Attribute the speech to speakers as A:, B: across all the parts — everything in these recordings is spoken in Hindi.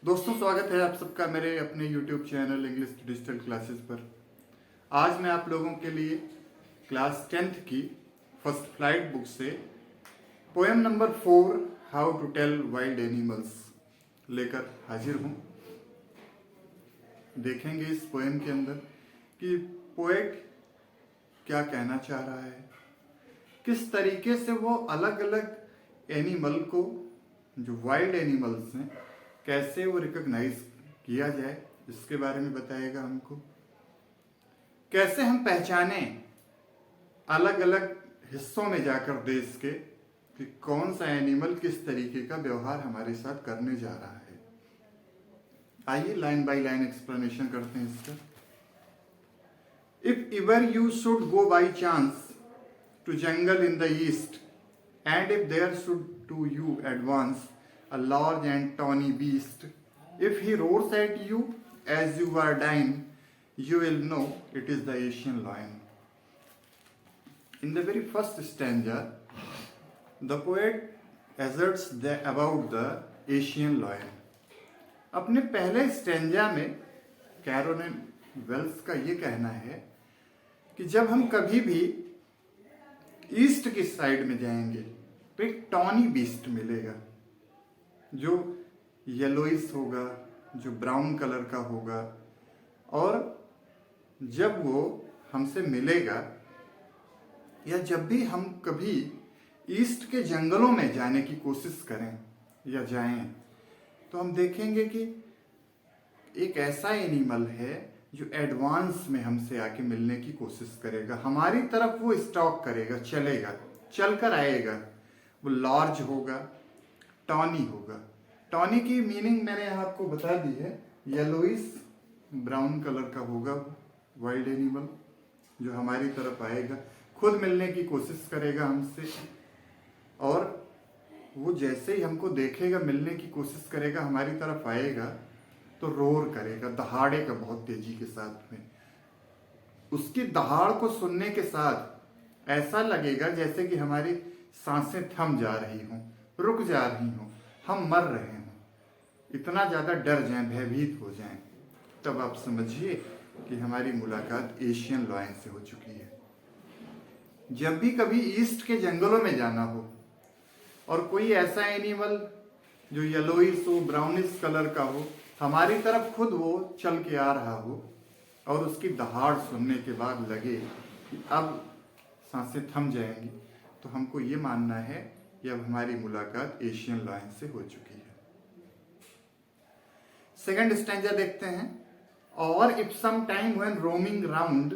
A: दोस्तों, स्वागत है आप सबका मेरे अपने YouTube channel English digital classes पर। आज मैं आप लोगों के लिए क्लास 10th की फर्स्ट फ्लाइट बुक से poem number 4 how to tell wild animals लेकर हाजिर हूँ। देखेंगे इस पोएम के अंदर कि पोएट क्या कहना चाह रहा है, किस तरीके से वो अलग अलग एनिमल को, जो वाइल्ड एनिमल्स हैं, कैसे वो रिकॉग्नाइज किया जाए, इसके बारे में बताएगा हमको। कैसे हम पहचाने अलग अलग हिस्सों में जाकर देश के कि कौन सा एनिमल किस तरीके का व्यवहार हमारे साथ करने जा रहा है। आइए लाइन बाय लाइन एक्सप्लेनेशन करते हैं इसका। If ever you should go by chance to jungle in the east, and if there should to you advance a large and tawny beast, if he roars at you as you are dying, you will know it is the Asian lion. In the very first stanza, the poet asserts about the Asian lion. अपने पहले स्टैंजा में कैरोलिन वेल्स का ये कहना है कि जब हम कभी भी ईस्ट की साइड में जाएंगे तो एक टॉनी बीस्ट मिलेगा जो येलोइस होगा, जो ब्राउन कलर का होगा, और जब वो हमसे मिलेगा या जब भी हम कभी ईस्ट के जंगलों में जाने की कोशिश करें या जाएं तो हम देखेंगे कि एक ऐसा एनिमल है जो एडवांस में हमसे आके मिलने की कोशिश करेगा, हमारी तरफ वो स्टॉक करेगा, चलेगा, चलकर आएगा। वो लार्ज होगा, टॉनी होगा। टॉनी की मीनिंग मैंने आपको बता दी है, येलोइस ब्राउन कलर का होगा वाइल्ड एनिमल जो हमारी तरफ आएगा, खुद मिलने की कोशिश करेगा हमसे, और वो जैसे ही हमको देखेगा, मिलने की कोशिश करेगा, हमारी तरफ आएगा तो रोर करेगा, दहाड़ेगा बहुत तेजी के साथ में। उसकी दहाड़ को सुनने के साथ ऐसा लगेगा जैसे कि हमारी सांसें थम जा रही हों, रुक जा रही हों, हम मर रहे हों, इतना ज़्यादा डर जाएं, भयभीत हो जाएं। तब आप समझिए कि हमारी मुलाकात एशियन लायन से हो चुकी है। जब भी कभी ईस्ट के जंगलों में जाना हो और कोई ऐसा एनिमल जो येलोइस हो, ब्राउनिश कलर का हो, हमारी तरफ खुद वो चल के आ रहा हो और उसकी दहाड़ सुनने के बाद लगे कि अब सांसें थम जाएंगी, तो हमको ये मानना है कि अब हमारी मुलाकात एशियन लायन से हो चुकी है। सेकंड स्टैंजा देखते हैं। और if some time when roaming round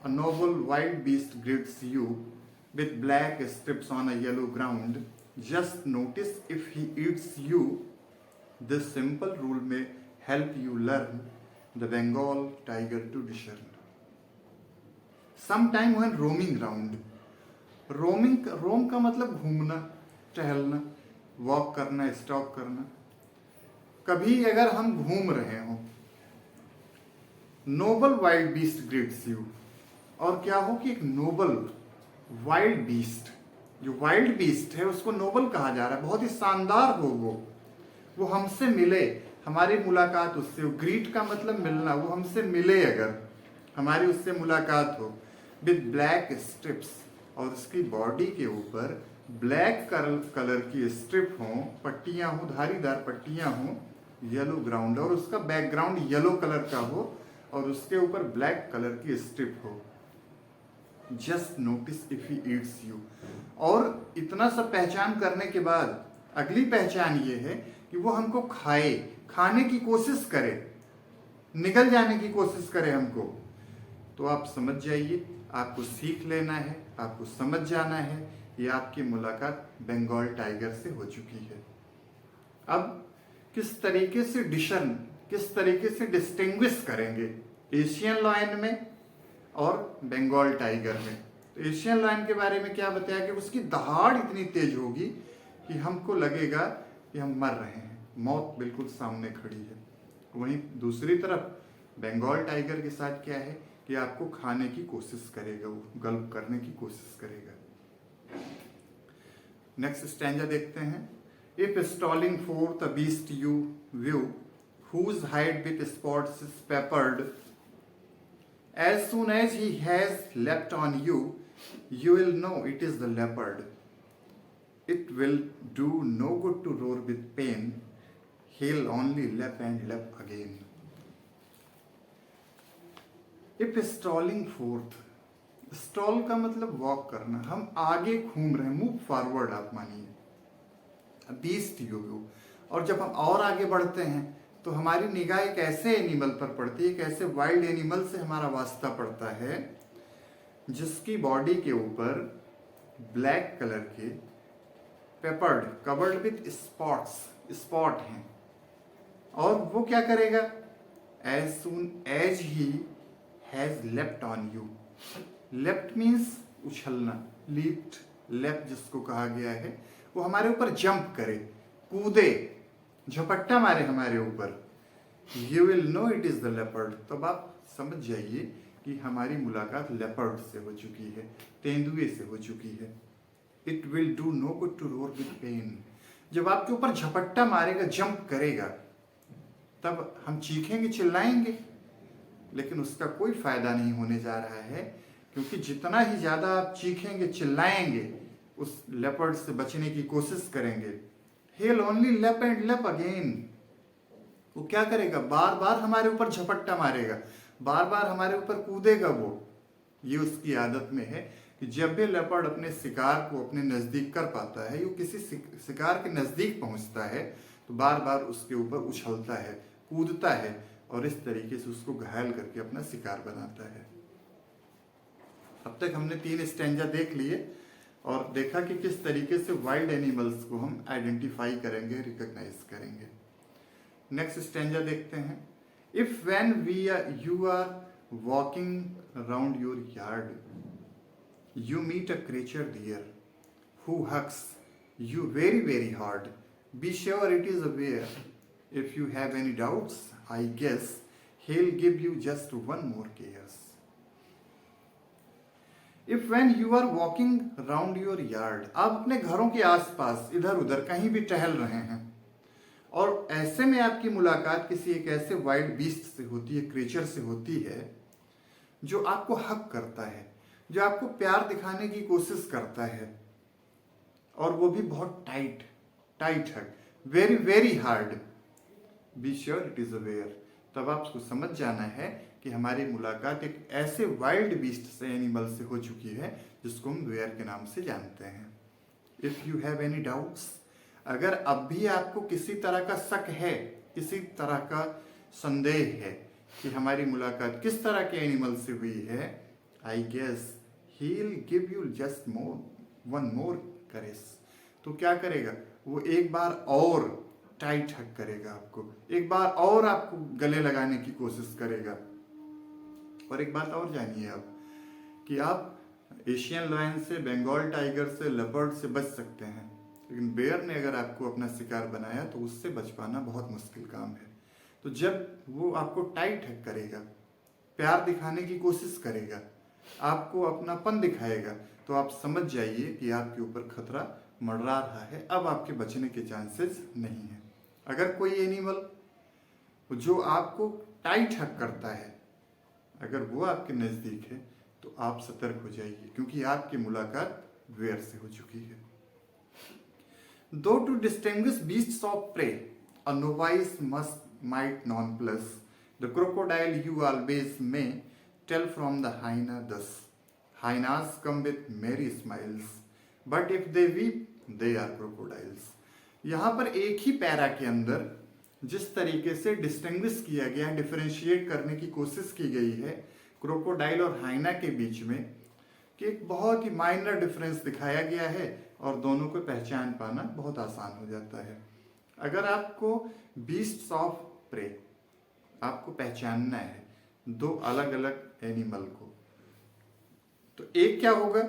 A: a noble wild beast greets you with black stripes on a yellow ground, just notice if he eats you, this simple rule में help you learn the Bengal tiger to discern. Sometime when roaming round, रोम का मतलब घूमना, टहलना, वॉक करना, स्टॉप करना। कभी अगर हम घूम रहे हों, noble wild beast greets you, और क्या हो कि एक नोबल वाइल्ड बीस्ट, जो वाइल्ड बीस्ट है उसको नोबल कहा जा रहा है, बहुत ही शानदार हो वो हमसे मिले, हमारी मुलाकात उससे हो। ग्रीट का मतलब मिलना, वो हमसे मिले, अगर हमारी उससे मुलाकात हो, विद ब्लैक स्ट्रिप्स, और उसकी बॉडी के ऊपर ब्लैक कलर की स्ट्रिप हो, पट्टियां हो, धारीदार पट्टियां हो, येलो ग्राउंड, और उसका बैकग्राउंड येलो कलर का हो और उसके ऊपर ब्लैक कलर की स्ट्रिप हो। Just notice if he eats you, और इतना सब पहचान करने के बाद अगली पहचान ये है कि वो हमको खाने की कोशिश करे, निकल जाने की कोशिश करे हमको, तो आप समझ जाइए, आपको सीख लेना है, आपको समझ जाना है, ये आपकी मुलाकात बंगाल टाइगर से हो चुकी है। अब किस तरीके से किस तरीके से डिस्टिंग्विश करेंगे एशियन लायन में और बंगाल टाइगर में। तो एशियन लायन के बारे में क्या बताया कि उसकी दहाड़ इतनी तेज होगी कि हमको लगेगा कि हम मर रहे हैं, मौत बिल्कुल सामने खड़ी है। वहीं दूसरी तरफ बंगाल टाइगर के साथ क्या है कि आपको खाने की कोशिश करेगा, वो गल्प करने की कोशिश करेगा। नेक्स्ट स्टैंजा देखते हैं। If stalling for the beast you view whose hide with spots is peppered. As soon as he has leapt on you, you will know it is the leopard. It will do no good to roar with pain. He'll only lap and lap again. If strolling forth, stall का मतलब वॉक करना, हम आगे घूम रहे हैं, मूव फॉरवर्ड आप मानिए, बीस्ट यू। और जब हम और आगे बढ़ते हैं तो हमारी निगाह एक ऐसे एनिमल पर पड़ती है, एक ऐसे वाइल्ड एनिमल से हमारा वास्ता पड़ता है जिसकी बॉडी के ऊपर ब्लैक कलर के पेपर्ड कवर्ड विथ स्पॉट हैं। और वो क्या करेगा? As soon as he has left on you. Left means उछलना, लीप्ट, लेफ्ट जिसको कहा गया है, वो हमारे ऊपर जंप करे, कूदे, झपट्टा मारे हमारे ऊपर। You will know it is the leopard. तब आप समझ जाइए कि हमारी मुलाकात लेपर्ड से हो चुकी है, तेंदुए से हो चुकी है। It will do no good to roar with pain. जब आपके ऊपर झपट्टा मारेगा, जंप करेगा, तब हम चीखेंगे, चिल्लाएंगे, लेकिन उसका कोई फायदा नहीं होने जा रहा है, क्योंकि जितना ही ज्यादा आप चीखेंगे, चिल्लाएंगे, उस लेपर्ड से बचने की कोशिश करेंगे, he'll only lap and lap again। वो क्या करेगा? बार बार हमारे ऊपर झपट्टा मारेगा, बार बार हमारे ऊपर कूदेगा। वो ये उसकी आदत में है कि जब भी लेपर्ड अपने शिकार को अपने नजदीक कर पाता है, वो किसी शिकार के नजदीक पहुंचता है तो बार बार उसके ऊपर उछलता है, कूदता है, और इस तरीके से उसको घायल करके अपना शिकार बनाता है। अब तक हमने 3 स्टैंजा देख लिए और देखा कि किस तरीके से वाइल्ड एनिमल्स को हम आइडेंटिफाई करेंगे, रिकॉग्नाइज करेंगे। नेक्स्ट स्टैंजा देखते हैं। If when you are walking around your yard, you meet a creature there who hugs you very very hard, be sure it is a bear. If you have any doubts, I guess he'll give you just one more kiss. If when you are walking around your yard, आप अपने घरों के आसपास इधर उधर कहीं भी टहल रहे हैं और ऐसे में आपकी मुलाकात किसी एक ऐसे वाइल्ड बीस्ट से होती है, क्रिएचर से होती है जो आपको हक करता है, जो आपको प्यार दिखाने की कोशिश करता है, और वो भी बहुत tight hug, very very hard, be sure it is a bear. तब आपको समझ जाना है कि हमारी मुलाकात एक ऐसे वाइल्ड बीस्ट से, एनिमल से हो चुकी है जिसको हम बेयर के नाम से जानते हैं। If you have any doubts, अगर अब भी आपको किसी तरह का शक है, किसी तरह का संदेह है कि हमारी मुलाकात किस तरह के एनिमल से हुई है, I guess he'll give you just one more caress। तो क्या करेगा? वो एक बार और टाइट हक करेगा आपको, एक बार और आपको गले लगाने की कोशिश करेगा। और एक बात और जानिए आप कि आप एशियन लायन से, बंगाल टाइगर से, लेपर्ड से बच सकते हैं, लेकिन बेयर ने अगर आपको अपना शिकार बनाया तो उससे बच पाना बहुत मुश्किल काम है। तो जब वो आपको टाइट हक करेगा, प्यार दिखाने की कोशिश करेगा, आपको अपनापन दिखाएगा, तो आप समझ जाइए कि आपके ऊपर खतरा मंडरा रहा है, अब आपके बचने के चांसेस नहीं है। अगर कोई एनिमल जो आपको टाइट हक करता है, अगर वो आपके नज़दीक है तो आप सतर्क हो जाइए, क्योंकि आपकी मुलाकात बेयर से हो चुकी है। Though to distinguish beasts of prey, a novice might nonplus, the crocodile you always may tell from the hyena thus, hyenas come with merry smiles, but if they weep, they are crocodiles। यहाँ पर एक ही पैरा के अंदर जिस तरीके से डिस्टिंग्विश किया गया, डिफरेंशिएट करने की कोशिश की गई है क्रोकोडाइल और हाइना के बीच में, कि एक बहुत ही माइनर डिफरेंस दिखाया गया है और दोनों को पहचान पाना बहुत आसान हो जाता है। अगर आपको बीस्ट्स ऑफ प्रे आपको पहचानना है, दो अलग अलग एनिमल को, तो एक क्या होगा?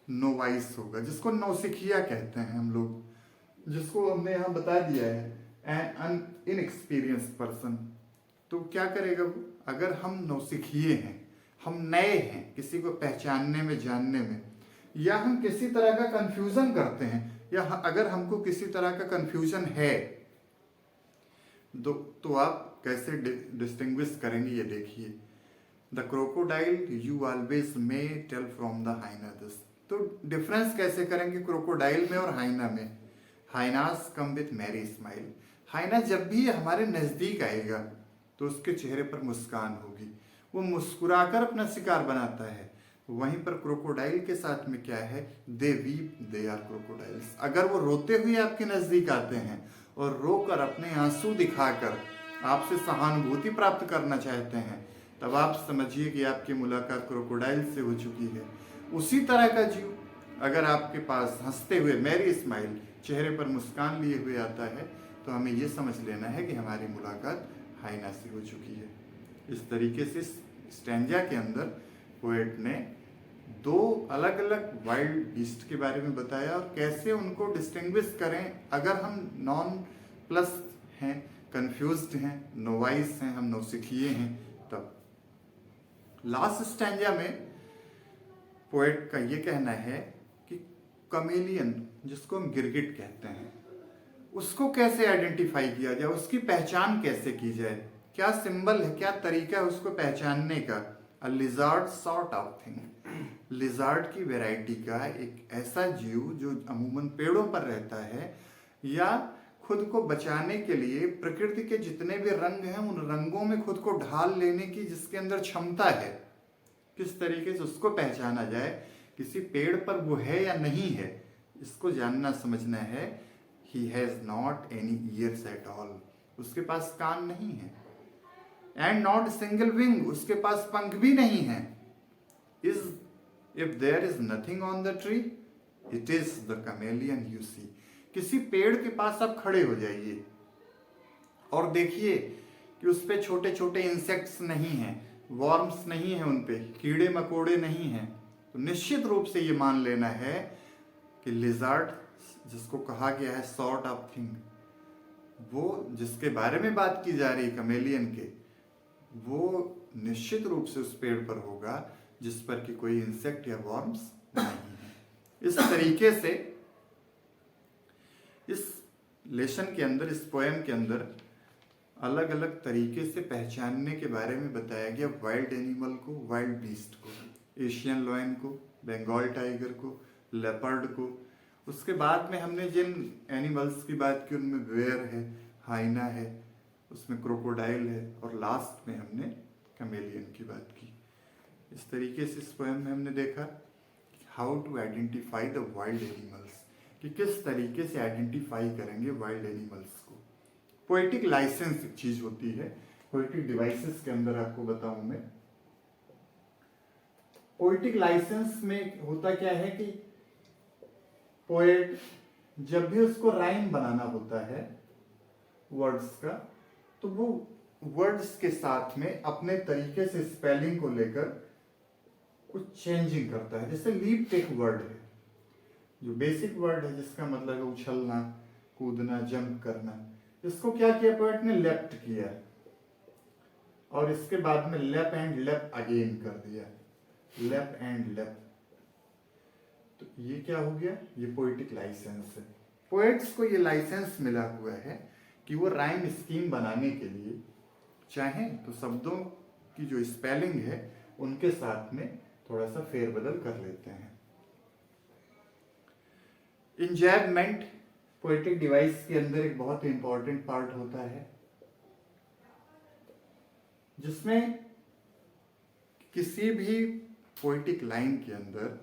A: नोवाइस होगा, जिसको नौसिखिया कहते हैं हम लोग, जिसको हमने यहाँ बता दिया है एन इनएक्सपीरियंस पर्सन। तो क्या करेगा वो? अगर हम नौसिखिए हैं, हम नए हैं किसी को पहचानने में, जानने में, या हम किसी तरह का कंफ्यूजन करते हैं, या अगर हमको किसी तरह का कंफ्यूजन है, तो आप कैसे डिस्टिंग्विश करेंगे ये देखिए। The crocodile you always may tell from the hyena this. तो डिफरेंस कैसे करेंगे क्रोकोडाइल में और हाइना में। Hyenas come with merry smile. Hyena जब भी हमारे नज़दीक आएगा तो उसके चेहरे पर मुस्कान होगी, वो मुस्कुराकर अपना शिकार बनाता है। वहीं पर क्रोकोडाइल के साथ में क्या है, दे वीप दे आर क्रोकोडाइल्स। अगर वो रोते हुए आपके नज़दीक आते हैं और रोकर अपने आंसू दिखाकर आपसे सहानुभूति प्राप्त करना चाहते हैं, तब आप समझिए कि आपकी मुलाकात क्रोकोडाइल से हो चुकी है। उसी तरह का जीव अगर आपके पास हंसते हुए मैरी स्माइल चेहरे पर मुस्कान लिए हुए आता है, तो हमें ये समझ लेना है कि हमारी मुलाकात हाइना से हो चुकी है। इस तरीके से स्टैंजा के अंदर पोएट ने दो अलग अलग वाइल्ड बीस्ट के बारे में बताया और कैसे उनको डिस्टिंग्विश करें अगर हम नॉन प्लस हैं, कंफ्यूज्ड हैं, नोवाइस हैं, हम नौसिखिए हैं। तब लास्ट स्टैंजा में पोएट का ये कहना है कि कमेलियन, जिसको हम गिरगिट कहते हैं, उसको कैसे आइडेंटिफाई किया जाए, उसकी पहचान कैसे की जाए, क्या सिंबल है, क्या तरीका है उसको पहचानने का। A lizard sort of thing. Lizard की वैरायटी का एक ऐसा जीव जो अमूमन पेड़ों पर रहता है या खुद को बचाने के लिए प्रकृति के जितने भी रंग हैं उन रंगों में खुद को ढाल लेने की जिसके अंदर क्षमता है, किस तरीके से उसको पहचाना जाए, किसी पेड़ पर वो है या नहीं है, इसको जानना समझना है। He has not any ears at all. उसके पास कान नहीं है। And not single wing. उसके पास पंख भी नहीं है। If there is nothing on the tree, it is the chameleon you see. किसी पेड़ के पास आप खड़े हो जाइए और देखिए कि उस पे छोटे छोटे इंसेक्ट्स नहीं हैं, वॉर्म्स नहीं है, उन पे कीड़े मकोड़े नहीं हैं, तो निश्चित रूप से ये मान लेना है कि लिजार्ड, जिसको कहा गया है सॉर्ट ऑफ थिंग, वो जिसके बारे में बात की जा रही है कमेलियन के, वो निश्चित रूप से उस पेड़ पर होगा जिस पर कि कोई इंसेक्ट या वॉर्म्स नहीं है। इस तरीके से इस लेसन के अंदर, इस पोएम के अंदर अलग अलग तरीके से पहचानने के बारे में बताया गया वाइल्ड एनिमल को, वाइल्ड बीस्ट को, एशियन लॉयन को, बंगाल टाइगर को, लेपर्ड को। उसके बाद में हमने जिन एनिमल्स की बात की उनमें बेयर है, हाइना है, उसमें क्रोकोडाइल है और लास्ट में हमने कमेलियन की बात की। इस तरीके से इस पोएम में हमने देखा how to identify the wild animals, कि किस तरीके से आइडेंटिफाई करेंगे वाइल्ड एनिमल्स को। पोएटिक लाइसेंस एक चीज होती है, पोएटिक डिवाइसेस के अंदर आपको बताऊं मैं। पोएटिक लाइसेंस में होता क्या है कि पोएट जब भी उसको राइम बनाना होता है वर्ड्स का, तो वो वर्ड्स के साथ में अपने तरीके से स्पेलिंग को लेकर कुछ चेंजिंग करता है। जैसे लीप एक वर्ड है, जो बेसिक वर्ड है जिसका मतलब है उछलना, कूदना, जंप करना। इसको क्या किया पोएट ने, लेफ्ट किया और इसके बाद में लेफ्ट एंड लेफ्ट अगेन कर दिया, लेफ्ट एंड लेफ्ट। तो ये क्या हो गया, ये पोएटिक लाइसेंस है। पोएट्स को ये लाइसेंस मिला हुआ है कि वो राइम स्कीम बनाने के लिए चाहें तो शब्दों की जो स्पेलिंग है उनके साथ में थोड़ा सा फेरबदल कर लेते हैं। इंजैबमेंट पोएटिक डिवाइस के अंदर एक बहुत इंपॉर्टेंट पार्ट होता है, जिसमें किसी भी पोएटिक लाइन के अंदर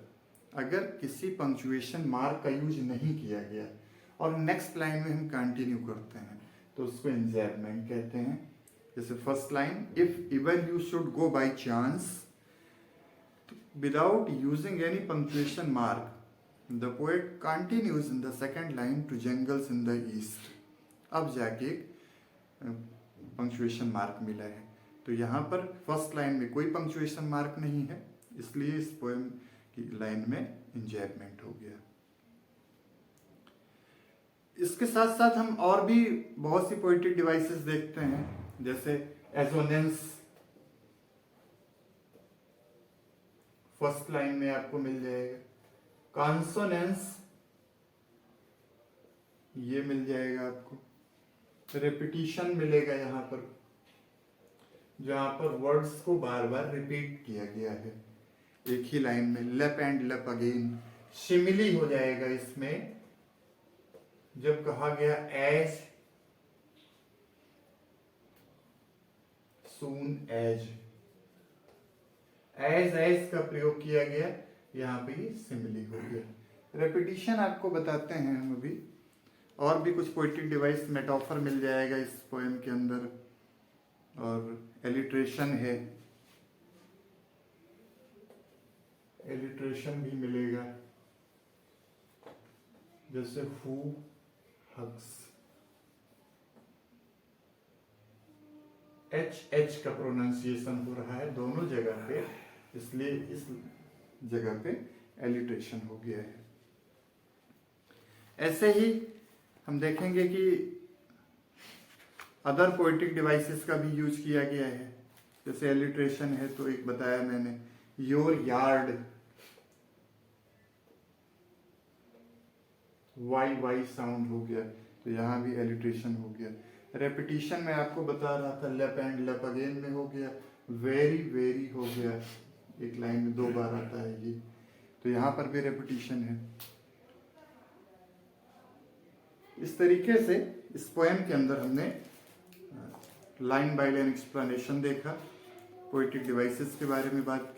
A: अगर किसी पंक्चुएशन मार्क का यूज नहीं किया गया और नेक्स्ट लाइन में हम कंटिन्यू करते हैं तो उसको इंजैबमेंट कहते हैं। जैसे first line, if even you should go by chance, without using any punctuation mark, the poet continues in the second line to jungles in the east. अब जाके पंक्चुएशन मार्क मिला है, तो यहाँ पर फर्स्ट लाइन में कोई पंक्चुएशन मार्क नहीं है, इसलिए इस पोएम की लाइन में इंजैबमेंट हो गया। इसके साथ साथ हम और भी बहुत सी पोएटिक डिवाइसेस देखते हैं, जैसे एजोनेंस फर्स्ट लाइन में आपको मिल जाएगा, कॉन्सोनेंस ये मिल जाएगा आपको, रेपिटिशन मिलेगा यहाँ पर, जहाँ पर वर्ड्स को बार बार रिपीट किया गया है एक ही लाइन में। लेप एंड लेप अगेन सिमिली हो जाएगा इसमें, जब कहा गया एज सून एज, एज का प्रयोग किया गया, यहाँ पे ये सिमिली हो गया। रेपिटिशन आपको बताते हैं हम अभी, और भी कुछ पोएटिक डिवाइस मेटाफर मिल जाएगा इस पोएम के अंदर, और एलिट्रेशन है, एलिट्रेशन भी मिलेगा, जैसे हु हग्स, एच का प्रोनाउंसिएशन हो रहा है दोनों जगह पे, इसलिए इस जगह पे एलिट्रेशन हो गया है। ऐसे ही हम देखेंगे कि अदर पोएटिक डिवाइसेस का भी यूज किया गया है। जैसे एलिट्रेशन है तो एक बताया मैंने, योर यार्ड, वाई साउंड हो गया, तो यहाँ भी एलिट्रेशन हो गया। रेपिटिशन में आपको बता रहा था, लेप एंड लेप अगेन में हो गया, वेरी वेरी हो गया, एक लाइन में 2 बार आता है ये, तो यहाँ पर भी रेपिटिशन है। इस तरीके से इस पोएम के अंदर हमने लाइन बाय लाइन एक्सप्लेनेशन देखा, पोएटिक डिवाइसेस के बारे में बात